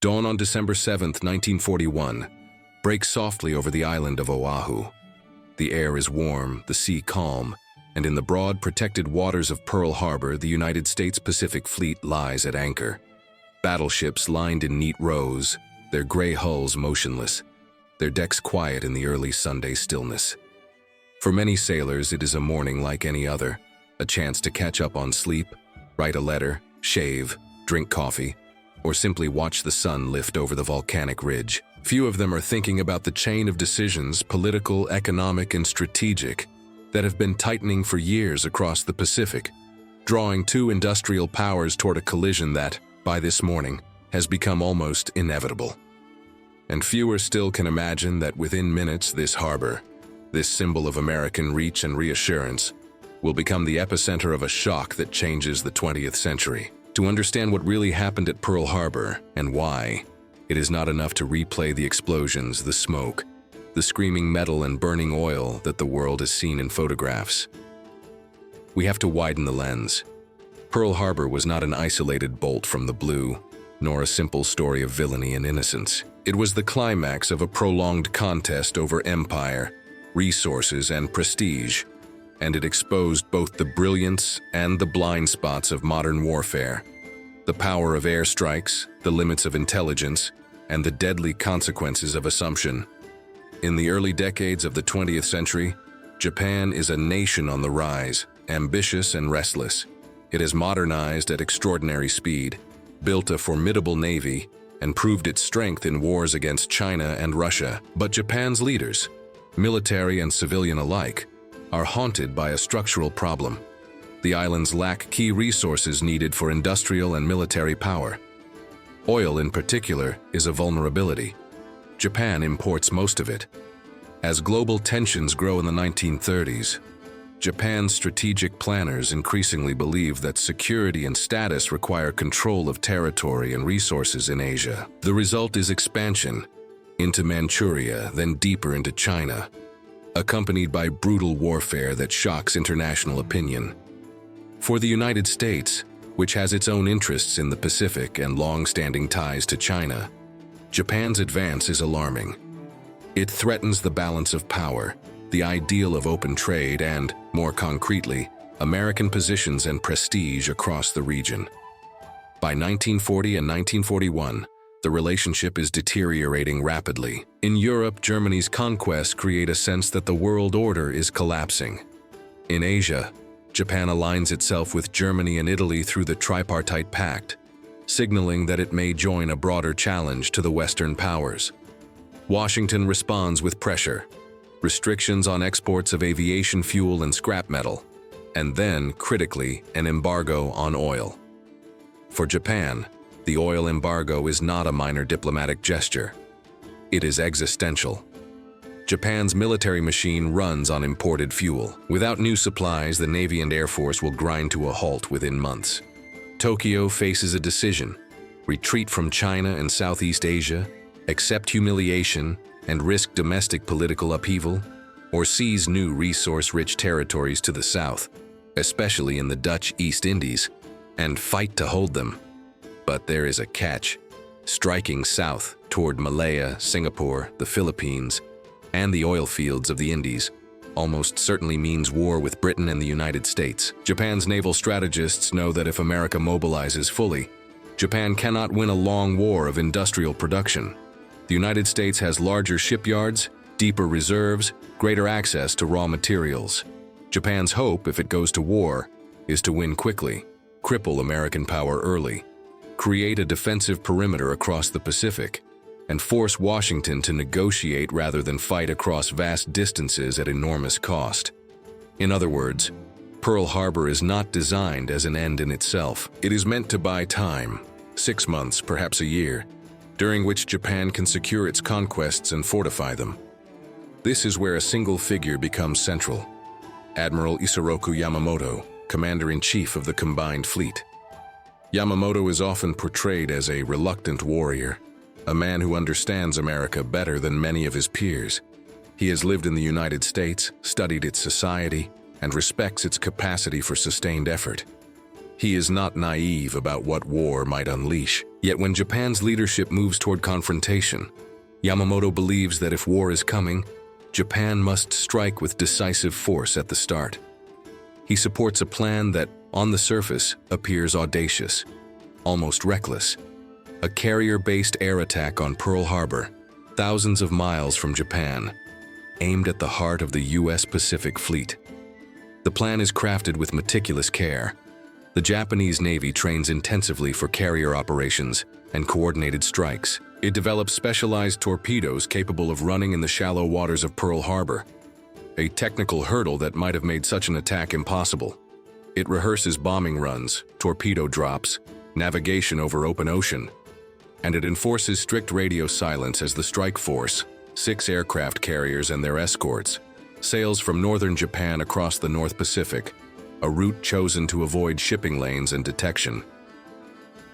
Dawn on December 7th, 1941, breaks softly over the island of Oahu. The air is warm, the sea calm, and in the broad, protected waters of Pearl Harbor, the United States Pacific Fleet lies at anchor. Battleships lined in neat rows, their gray hulls motionless, their decks quiet in the early Sunday stillness. For many sailors, it is a morning like any other, a chance to catch up on sleep, write a letter, shave, drink coffee, or simply watch the sun lift over the volcanic ridge. Few of them are thinking about the chain of decisions, political, economic, and strategic, that have been tightening for years across the Pacific, drawing two industrial powers toward a collision that, by this morning, has become almost inevitable. And fewer still can imagine that within minutes this harbor, this symbol of American reach and reassurance, will become the epicenter of a shock that changes the 20th century. To understand what really happened at Pearl Harbor and why, it is not enough to replay the explosions, the smoke, the screaming metal and burning oil that the world has seen in photographs. We have to widen the lens. Pearl Harbor was not an isolated bolt from the blue, nor a simple story of villainy and innocence. It was the climax of a prolonged contest over empire, resources, and prestige, and it exposed both the brilliance and the blind spots of modern warfare, the power of airstrikes, the limits of intelligence, and the deadly consequences of assumption. In the early decades of the 20th century, Japan is a nation on the rise, ambitious and restless. It has modernized at extraordinary speed, built a formidable navy, and proved its strength in wars against China and Russia. But Japan's leaders, military and civilian alike, are haunted by a structural problem. The islands lack key resources needed for industrial and military power. Oil, in particular, is a vulnerability. Japan imports most of it. As global tensions grow in the 1930s, Japan's strategic planners increasingly believe that security and status require control of territory and resources in Asia. The result is expansion into Manchuria, then deeper into China, accompanied by brutal warfare that shocks international opinion. For the United States, which has its own interests in the Pacific and long-standing ties to China, Japan's advance is alarming. It threatens the balance of power, the ideal of open trade, and, more concretely, American positions and prestige across the region. By 1940 and 1941, the relationship is deteriorating rapidly. In Europe, Germany's conquests create a sense that the world order is collapsing. In Asia, Japan aligns itself with Germany and Italy through the Tripartite Pact, signaling that it may join a broader challenge to the Western powers. Washington responds with pressure, restrictions on exports of aviation fuel and scrap metal, and then, critically, an embargo on oil. For Japan, the oil embargo is not a minor diplomatic gesture. It is existential. Japan's military machine runs on imported fuel. Without new supplies, the Navy and Air Force will grind to a halt within months. Tokyo faces a decision: retreat from China and Southeast Asia, accept humiliation, and risk domestic political upheaval, or seize new resource-rich territories to the south, especially in the Dutch East Indies, and fight to hold them. But there is a catch. Striking south toward Malaya, Singapore, the Philippines, and the oil fields of the Indies almost certainly means war with Britain and the United States. Japan's naval strategists know that if America mobilizes fully, Japan cannot win a long war of industrial production. The United States has larger shipyards, deeper reserves, greater access to raw materials. Japan's hope, if it goes to war, is to win quickly, cripple American power early, create a defensive perimeter across the Pacific, and force Washington to negotiate rather than fight across vast distances at enormous cost. In other words, Pearl Harbor is not designed as an end in itself. It is meant to buy time, 6 months, perhaps a year, during which Japan can secure its conquests and fortify them. This is where a single figure becomes central: Admiral Isoroku Yamamoto, Commander-in-Chief of the Combined Fleet. Yamamoto is often portrayed as a reluctant warrior, a man who understands America better than many of his peers. He has lived in the United States, studied its society, and respects its capacity for sustained effort. He is not naive about what war might unleash. Yet when Japan's leadership moves toward confrontation, Yamamoto believes that if war is coming, Japan must strike with decisive force at the start. He supports a plan that, on the surface, appears audacious, almost reckless. A carrier-based air attack on Pearl Harbor, thousands of miles from Japan, aimed at the heart of the U.S. Pacific Fleet. The plan is crafted with meticulous care. The Japanese Navy trains intensively for carrier operations and coordinated strikes. It develops specialized torpedoes capable of running in the shallow waters of Pearl Harbor, a technical hurdle that might have made such an attack impossible. It rehearses bombing runs, torpedo drops, navigation over open ocean, and it enforces strict radio silence as the strike force, 6 aircraft carriers and their escorts, sails from northern Japan across the North Pacific, a route chosen to avoid shipping lanes and detection.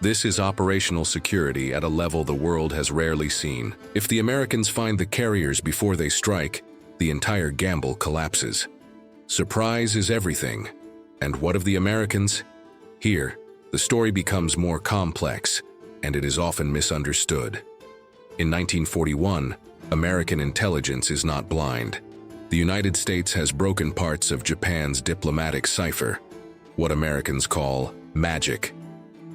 This is operational security at a level the world has rarely seen. If the Americans find the carriers before they strike, the entire gamble collapses. Surprise is everything. And what of the Americans? Here, the story becomes more complex, and it is often misunderstood. In 1941, American intelligence is not blind. The United States has broken parts of Japan's diplomatic cipher, what Americans call magic,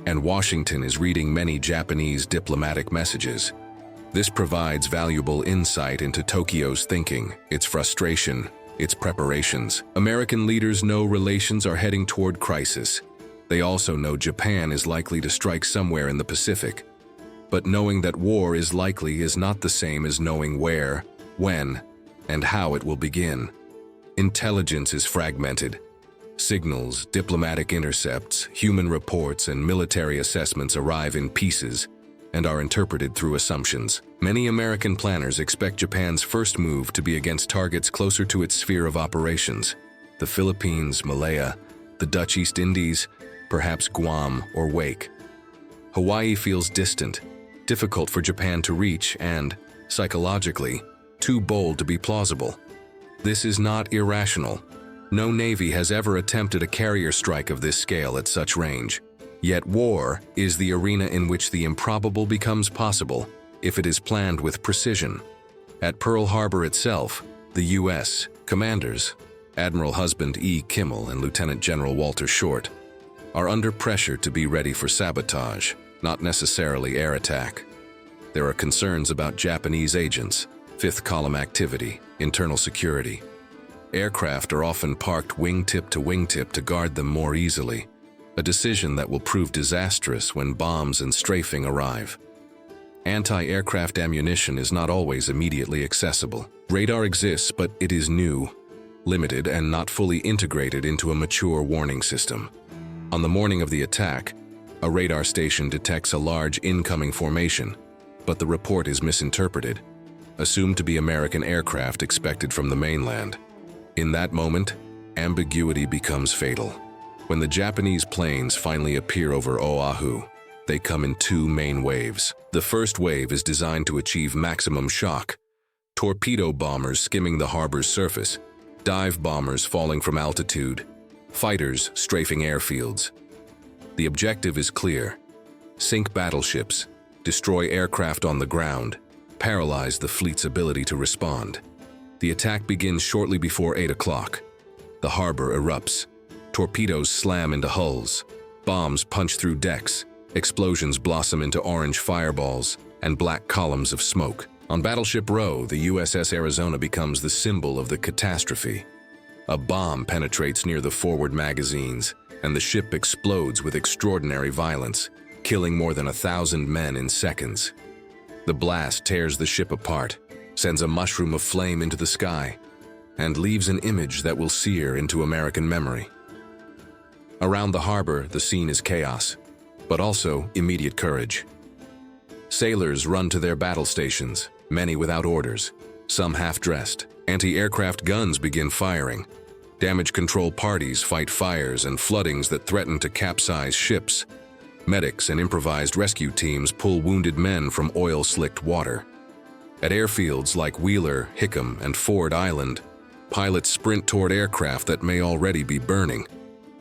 and Washington is reading many Japanese diplomatic messages. This provides valuable insight into Tokyo's thinking, its frustration, its preparations. American leaders know relations are heading toward crisis. They also know Japan is likely to strike somewhere in the Pacific. But knowing that war is likely is not the same as knowing where, when, and how it will begin. Intelligence is fragmented. Signals, diplomatic intercepts, human reports, and military assessments arrive in pieces and are interpreted through assumptions. Many American planners expect Japan's first move to be against targets closer to its sphere of operations: the Philippines, Malaya, the Dutch East Indies, perhaps Guam or Wake. Hawaii feels distant, difficult for Japan to reach, and, psychologically, too bold to be plausible. This is not irrational. No navy has ever attempted a carrier strike of this scale at such range. Yet war is the arena in which the improbable becomes possible if it is planned with precision. At Pearl Harbor itself, the U.S. commanders, Admiral Husband E. Kimmel and Lieutenant General Walter Short, are under pressure to be ready for sabotage, not necessarily air attack. There are concerns about Japanese agents, fifth column activity, internal security. Aircraft are often parked wingtip to wingtip to guard them more easily, a decision that will prove disastrous when bombs and strafing arrive. Anti-aircraft ammunition is not always immediately accessible. Radar exists, but it is new, limited, and not fully integrated into a mature warning system. On the morning of the attack, a radar station detects a large incoming formation, but the report is misinterpreted, assumed to be American aircraft expected from the mainland. In that moment, ambiguity becomes fatal. When the Japanese planes finally appear over Oahu, they come in 2 main waves. The first wave is designed to achieve maximum shock: torpedo bombers skimming the harbor's surface, dive bombers falling from altitude, fighters strafing airfields. The objective is clear: sink battleships, destroy aircraft on the ground, paralyze the fleet's ability to respond. The attack begins shortly before 8 o'clock. The harbor erupts. Torpedoes slam into hulls. Bombs punch through decks. Explosions blossom into orange fireballs and black columns of smoke. On Battleship Row, the USS Arizona becomes the symbol of the catastrophe. A bomb penetrates near the forward magazines, and the ship explodes with extraordinary violence, killing more than 1,000 men in seconds. The blast tears the ship apart, sends a mushroom of flame into the sky, and leaves an image that will sear into American memory. Around the harbor, the scene is chaos, but also immediate courage. Sailors run to their battle stations, many without orders, some half-dressed. Anti-aircraft guns begin firing. Damage control parties fight fires and floodings that threaten to capsize ships. Medics and improvised rescue teams pull wounded men from oil-slicked water. At airfields like Wheeler, Hickam, and Ford Island, pilots sprint toward aircraft that may already be burning,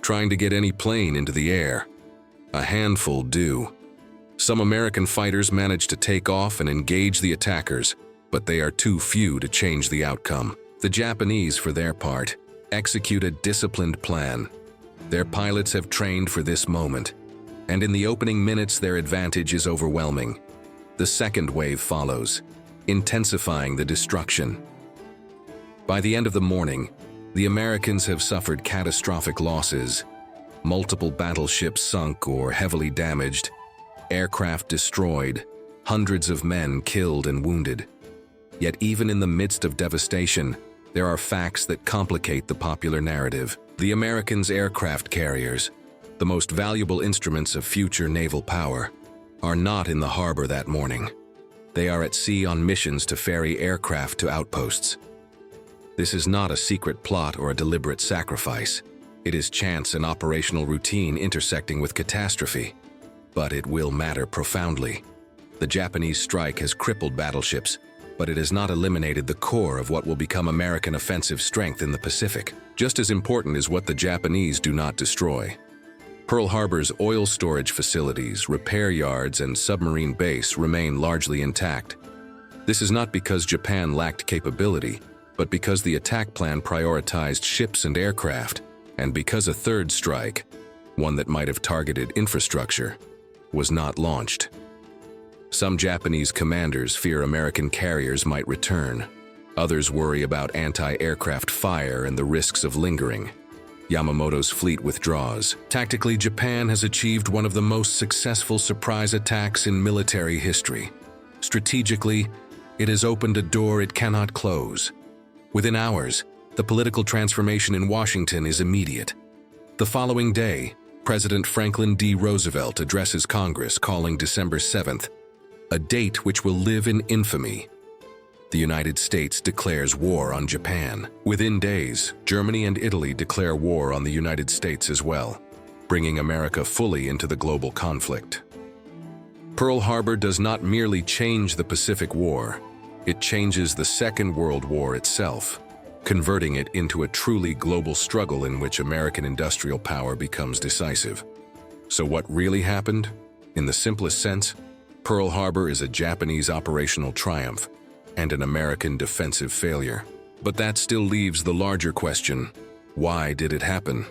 trying to get any plane into the air. A handful do. Some American fighters managed to take off and engage the attackers, but they are too few to change the outcome. The Japanese, for their part, execute a disciplined plan. Their pilots have trained for this moment, and in the opening minutes their advantage is overwhelming. The second wave follows, intensifying the destruction. By the end of the morning, the Americans have suffered catastrophic losses. Multiple battleships sunk or heavily damaged, aircraft destroyed, hundreds of men killed and wounded. Yet even in the midst of devastation, there are facts that complicate the popular narrative. The Americans' aircraft carriers, the most valuable instruments of future naval power, are not in the harbor that morning. They are at sea on missions to ferry aircraft to outposts. This is not a secret plot or a deliberate sacrifice. It is chance and operational routine intersecting with catastrophe. But it will matter profoundly. The Japanese strike has crippled battleships, but it has not eliminated the core of what will become American offensive strength in the Pacific. Just as important is what the Japanese do not destroy. Pearl Harbor's oil storage facilities, repair yards, and submarine base remain largely intact. This is not because Japan lacked capability, but because the attack plan prioritized ships and aircraft, and because a third strike, one that might have targeted infrastructure, was not launched. Some Japanese commanders fear American carriers might return. Others worry about anti-aircraft fire and the risks of lingering. Yamamoto's fleet withdraws. Tactically, Japan has achieved one of the most successful surprise attacks in military history. Strategically, it has opened a door it cannot close. Within hours, the political transformation in Washington is immediate. The following day, President Franklin D. Roosevelt addresses Congress calling December 7th, a date which will live in infamy. The United States declares war on Japan. Within days, Germany and Italy declare war on the United States as well, bringing America fully into the global conflict. Pearl Harbor does not merely change the Pacific War, it changes the Second World War itself, converting it into a truly global struggle in which American industrial power becomes decisive. So what really happened? In the simplest sense, Pearl Harbor is a Japanese operational triumph and an American defensive failure. But that still leaves the larger question: why did it happen?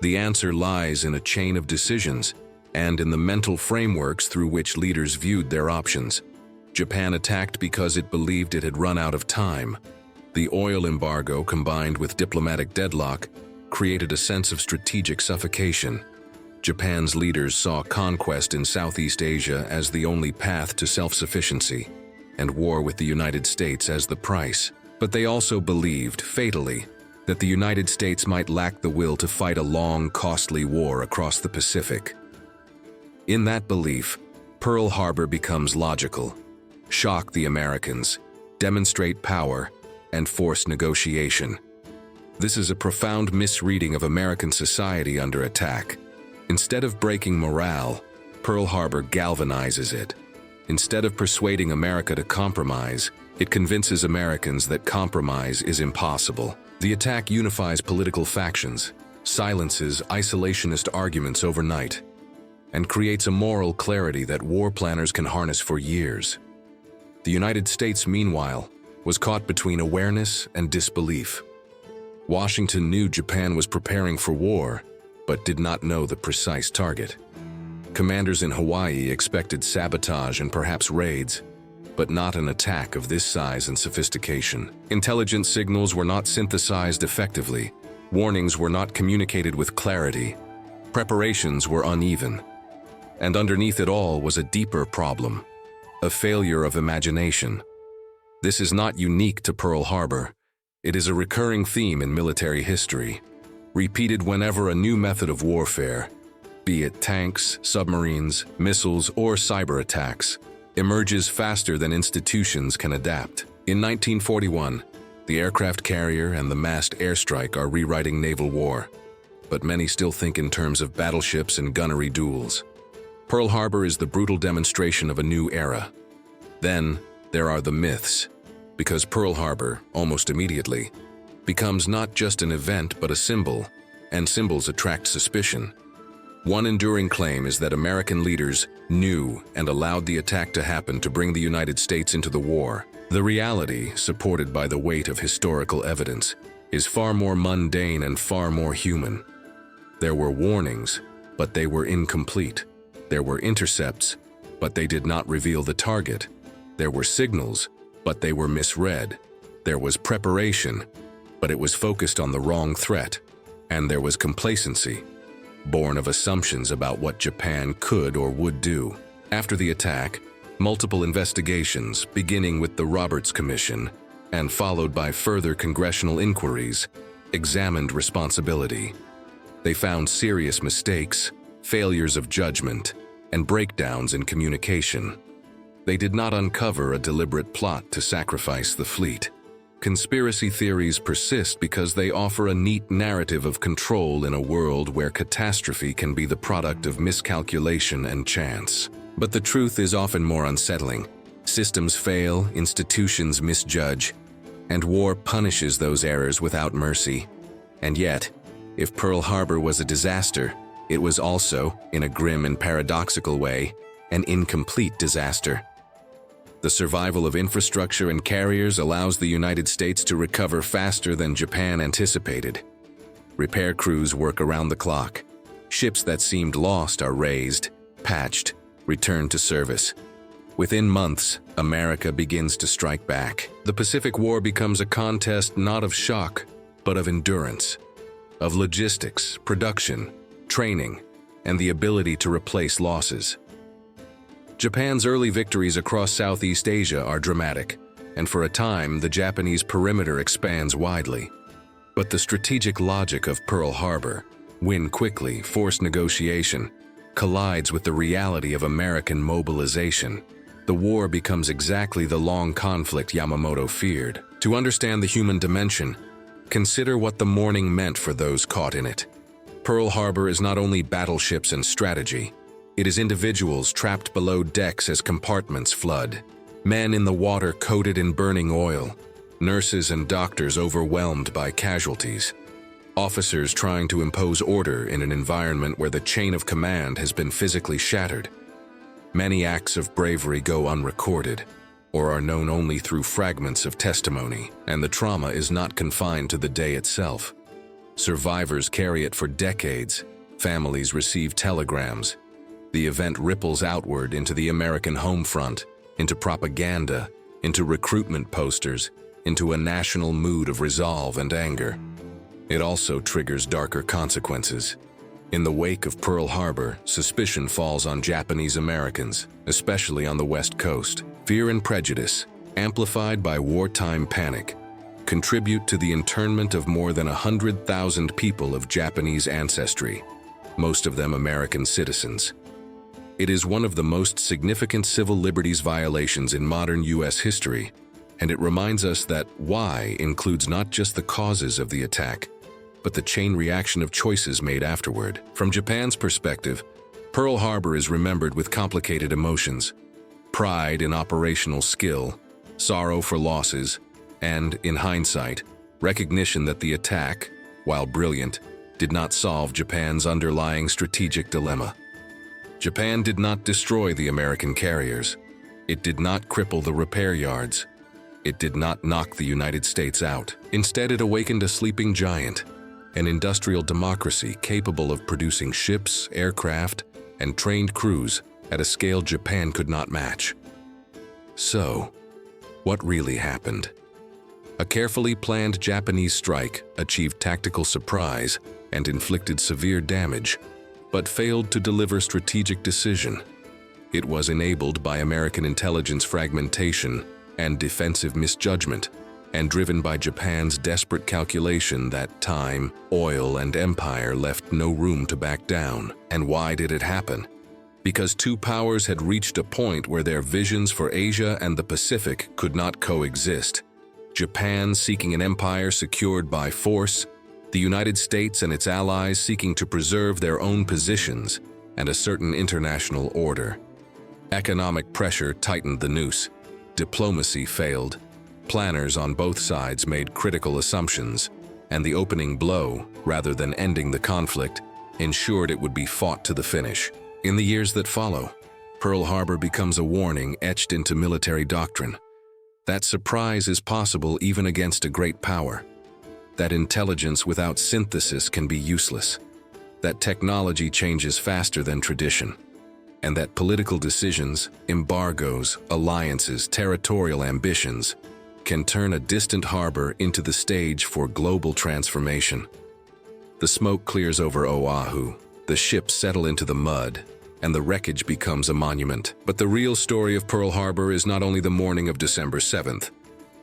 The answer lies in a chain of decisions and in the mental frameworks through which leaders viewed their options. Japan attacked because it believed it had run out of time. The oil embargo, combined with diplomatic deadlock, created a sense of strategic suffocation. Japan's leaders saw conquest in Southeast Asia as the only path to self-sufficiency, and war with the United States as the price. But they also believed, fatally, that the United States might lack the will to fight a long, costly war across the Pacific. In that belief, Pearl Harbor becomes logical. Shock the Americans, demonstrate power, and force negotiation. This is a profound misreading of American society under attack. Instead of breaking morale, Pearl Harbor galvanizes it. Instead of persuading America to compromise, it convinces Americans that compromise is impossible. The attack unifies political factions, silences isolationist arguments overnight, and creates a moral clarity that war planners can harness for years. The United States, meanwhile, was caught between awareness and disbelief. Washington knew Japan was preparing for war, but did not know the precise target. Commanders in Hawaii expected sabotage and perhaps raids, but not an attack of this size and sophistication. Intelligence signals were not synthesized effectively. Warnings were not communicated with clarity. Preparations were uneven. And underneath it all was a deeper problem: a failure of imagination. This is not unique to Pearl Harbor. It is a recurring theme in military history, repeated whenever a new method of warfare, be it tanks, submarines, missiles, or cyber attacks, emerges faster than institutions can adapt. In 1941, the aircraft carrier and the massed airstrike are rewriting naval war, but many still think in terms of battleships and gunnery duels. Pearl Harbor is the brutal demonstration of a new era. Then, there are the myths, because Pearl Harbor, almost immediately, becomes not just an event but a symbol, and symbols attract suspicion. One enduring claim is that American leaders knew and allowed the attack to happen to bring the United States into the war. The reality, supported by the weight of historical evidence, is far more mundane and far more human. There were warnings, but they were incomplete. There were intercepts, but they did not reveal the target. There were signals, but they were misread. There was preparation, but it was focused on the wrong threat. And there was complacency, born of assumptions about what Japan could or would do. After the attack, multiple investigations, beginning with the Roberts Commission and followed by further congressional inquiries, examined responsibility. They found serious mistakes, failures of judgment, and breakdowns in communication. They did not uncover a deliberate plot to sacrifice the fleet. Conspiracy theories persist because they offer a neat narrative of control in a world where catastrophe can be the product of miscalculation and chance. But the truth is often more unsettling. Systems fail, institutions misjudge, and war punishes those errors without mercy. And yet, if Pearl Harbor was a disaster, it was also, in a grim and paradoxical way, an incomplete disaster. The survival of infrastructure and carriers allows the United States to recover faster than Japan anticipated. Repair crews work around the clock. Ships that seemed lost are raised, patched, returned to service. Within months, America begins to strike back. The Pacific War becomes a contest not of shock, but of endurance, of logistics, production, training, and the ability to replace losses. Japan's early victories across Southeast Asia are dramatic, and for a time the Japanese perimeter expands widely. But the strategic logic of Pearl Harbor, win quickly, force negotiation, collides with the reality of American mobilization. The war becomes exactly the long conflict Yamamoto feared. To understand the human dimension, consider what the morning meant for those caught in it. Pearl Harbor is not only battleships and strategy. It is individuals trapped below decks as compartments flood, men in the water coated in burning oil, nurses and doctors overwhelmed by casualties, officers trying to impose order in an environment where the chain of command has been physically shattered. Many acts of bravery go unrecorded, or are known only through fragments of testimony, and the trauma is not confined to the day itself. Survivors carry it for decades, families receive telegrams. The event ripples outward into the American home front, into propaganda, into recruitment posters, into a national mood of resolve and anger. It also triggers darker consequences. In the wake of Pearl Harbor, suspicion falls on Japanese Americans, especially on the West Coast. Fear and prejudice, amplified by wartime panic, contribute to the internment of more than 100,000 people of Japanese ancestry, most of them American citizens. It is one of the most significant civil liberties violations in modern U.S. history, and it reminds us that why includes not just the causes of the attack, but the chain reaction of choices made afterward. From Japan's perspective, Pearl Harbor is remembered with complicated emotions: pride in operational skill, sorrow for losses, and, in hindsight, recognition that the attack, while brilliant, did not solve Japan's underlying strategic dilemma. Japan did not destroy the American carriers. It did not cripple the repair yards. It did not knock the United States out. Instead, it awakened a sleeping giant, an industrial democracy capable of producing ships, aircraft, and trained crews at a scale Japan could not match. So, what really happened? A carefully planned Japanese strike achieved tactical surprise and inflicted severe damage, but failed to deliver strategic decision. It was enabled by American intelligence fragmentation and defensive misjudgment, and driven by Japan's desperate calculation that time, oil, and empire left no room to back down. And why did it happen? Because two powers had reached a point where their visions for Asia and the Pacific could not coexist. Japan seeking an empire secured by force, the United States and its allies seeking to preserve their own positions and a certain international order. Economic pressure tightened the noose. Diplomacy failed. Planners on both sides made critical assumptions, and the opening blow, rather than ending the conflict, ensured it would be fought to the finish. In the years that follow, Pearl Harbor becomes a warning etched into military doctrine. That surprise is possible even against a great power. That intelligence without synthesis can be useless. That technology changes faster than tradition. And that political decisions, embargoes, alliances, territorial ambitions can turn a distant harbor into the stage for global transformation. The smoke clears over Oahu, the ships settle into the mud, and the wreckage becomes a monument. But the real story of Pearl Harbor is not only the morning of December 7th.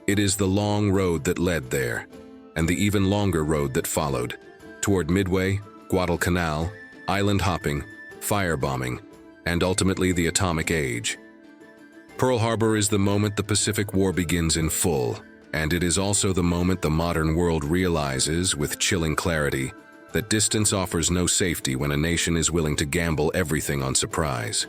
It is the long road that led there, and the even longer road that followed, toward Midway, Guadalcanal, island hopping, firebombing, and ultimately the atomic age. Pearl Harbor is the moment the Pacific War begins in full, and it is also the moment the modern world realizes with chilling clarity that distance offers no safety when a nation is willing to gamble everything on surprise.